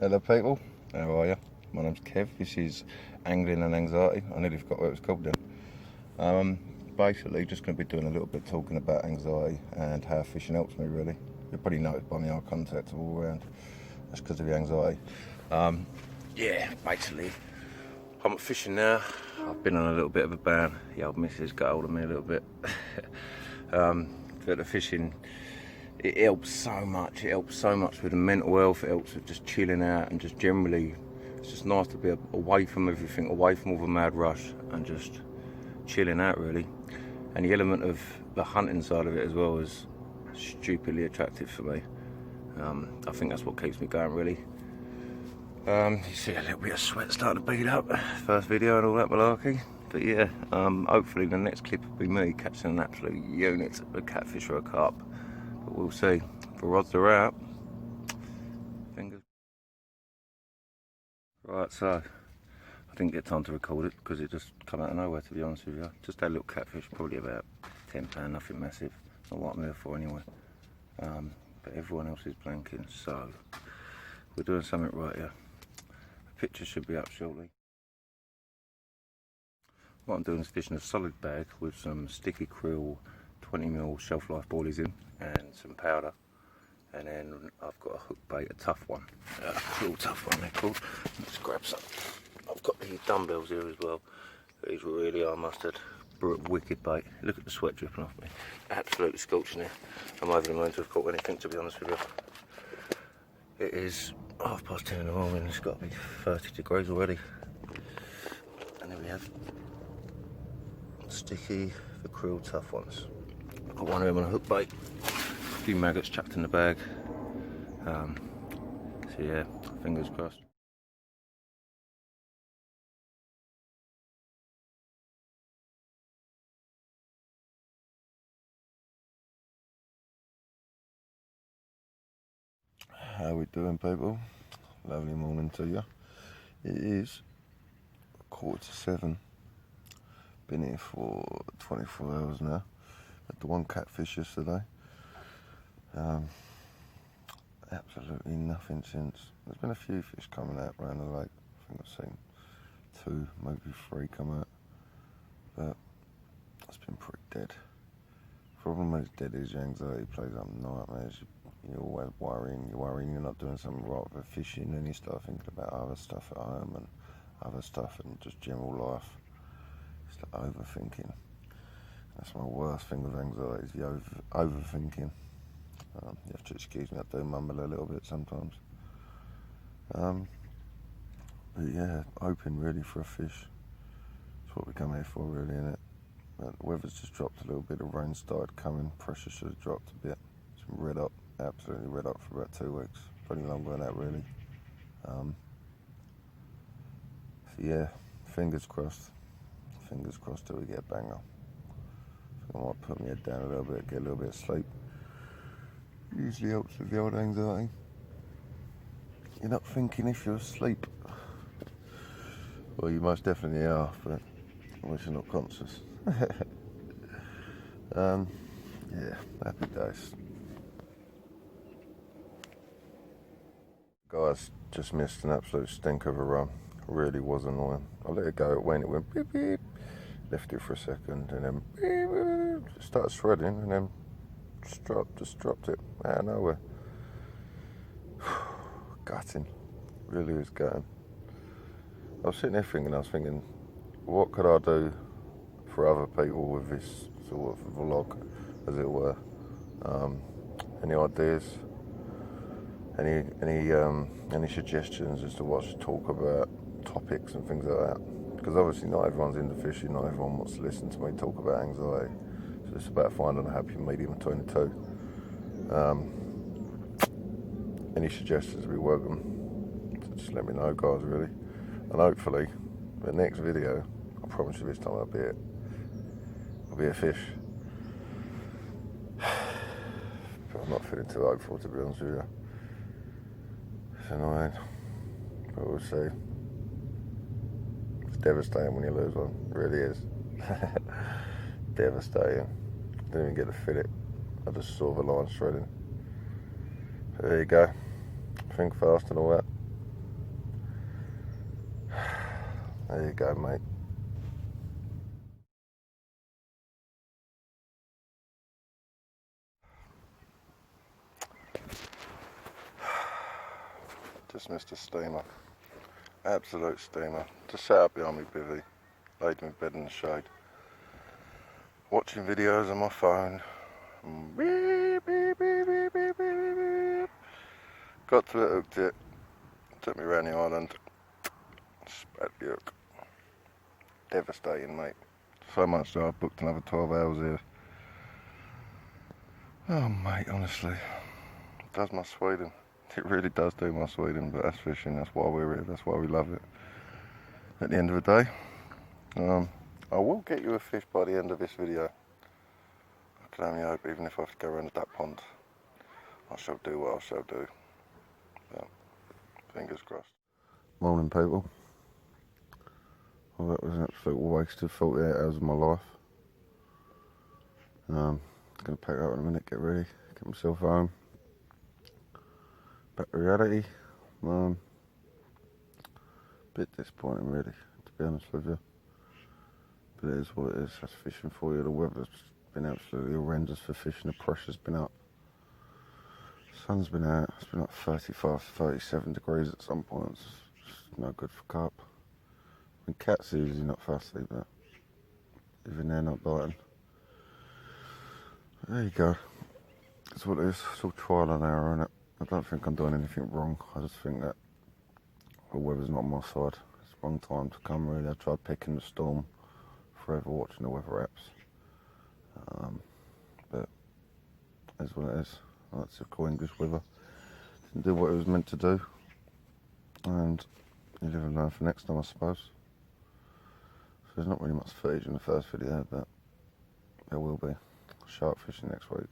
Hello people, how are you? My name's Kev, this is Angling and Anxiety. I nearly forgot what it was called then. Basically just going to be doing a little bit talking about anxiety and how fishing helps me really. You'll probably notice by my eye contact all around, that's because of the anxiety. Yeah, basically I'm fishing now. I've been on a little bit of a ban. The old missus got hold of me a little bit. But the fishing, it helps so much. It helps so much with the mental health. It helps with just chilling out and just generally, it's just nice to be away from everything, away from all the mad rush and just chilling out really. And the element of the hunting side of it as well is stupidly attractive for me. I think that's what keeps me going really. You see a little bit of sweat starting to bead up. First video and all that malarkey. But yeah, hopefully the next clip will be me catching an absolute unit of a catfish or a carp. But we'll see. The rods are out. Fingers. Right, so I didn't get time to record it because it just come out of nowhere, to be honest with you. Just had a little catfish, probably about £10, nothing massive. Not what I'm there for anyway. But everyone else is blanking, so we're doing something right here. The picture should be up shortly. What I'm doing is fishing a solid bag with some sticky krill 20mm shelf life boilies in and some powder, and then I've got a hook bait, a tough one, a krill tough one they're called. Let's grab some. I've got these dumbbells here as well. These really are mustard. Wicked bait. Look at the sweat dripping off me. Absolutely scorching here. I'm over the moon to have caught anything, to be honest with you. It is 10:30 in the morning. It's got to be 30 degrees already. And then we have sticky, the krill tough ones. I've got one of them on a hook bait. A few maggots chucked in the bag. So yeah, fingers crossed. How we doing, people? Lovely morning to you. It is 6:45. Been here for 24 hours now. Had the one catfish yesterday. Absolutely nothing since. There's been a few fish coming out around the lake. I think I've seen 2, maybe 3 come out. But it's been pretty dead. Problem when it's dead is your anxiety plays up nightmares. You're always worrying, you're not doing something right with fishing, and you start thinking about other stuff at home and other stuff and just general life. It's like overthinking. That's my worst thing with anxiety, is the overthinking. You have to excuse me, I do mumble a little bit sometimes. But yeah, hoping really for a fish. That's what we come here for really, innit? But the weather's just dropped a little bit, the rain started coming, pressure should have dropped a bit. It's been red up, absolutely red up for about 2 weeks. Probably longer than that really. So yeah, fingers crossed till we get a banger. I might put my head down a little bit, get a little bit of sleep. Usually helps with the old anxiety. You're not thinking if you're asleep. Well, you most definitely are, but unless you're not conscious. Yeah, happy days. Guys, just missed an absolute stink of a run. Really was annoying. I let it go, it went beep beep. Left it for a second and then beep, beep, started shredding and then just dropped it out of nowhere. Gutting. Really was gutting. I was sitting there thinking, what could I do for other people with this sort of vlog, as it were? Any ideas? Any suggestions as to what I should talk about, topics and things like that? Because obviously not everyone's into fishing, not everyone wants to listen to me talk about anxiety. So it's about finding a happy medium between the two. Any suggestions would be welcome. So just let me know, guys, really. And hopefully, the next video, I promise you this time I'll be a fish. But I'm not feeling too hopeful, to be honest with you. It's annoying, but we'll see. It's devastating when you lose one, it really is. Devastating. Didn't even get to fit it. I just saw the line straight in. But there you go. Think fast and all that. There you go, mate. Just missed a steamer. Absolute steamer. Just sat up behind me bivvy, laid in bed in the shade, watching videos on my phone. Beep, beep, beep, beep, beep, beep, beep. Got to it, hooked it, took me around the island, spat the hook. Devastating, mate. So much that I've booked another 12 hours here. Oh, mate, honestly, it does my Sweden. It really does do my Sweden, but that's fishing, that's why we're here, that's why we love it. At the end of the day, I will get you a fish by the end of this video. I can only hope, even if I have to go around the duck pond, I shall do what I shall do. Yeah, fingers crossed. Morning, people. Well, that was an absolute waste of 48 hours of my life. Going to pack up in a minute, get ready, get myself home. Back to reality. Bit disappointing, really, to be honest with you. But it is what it is. That's fishing for you. The weather's been absolutely horrendous for fishing. The pressure's been up. The sun's been out. It's been like 35, 37 degrees at some points. It's no good for carp. I mean, cats are usually not fussy, but even they're not biting. There you go. That's what it is. It's all trial and error, innit? I don't think I'm doing anything wrong. I just think that the weather's not on my side. It's the wrong time to come, really. I tried picking the storm, forever watching the weather apps. But that's what it is. That's a cool English weather. Didn't do what it was meant to do. And you live and learn for next time, I suppose. So there's not really much footage in the first video, but there will be. Shark fishing next week.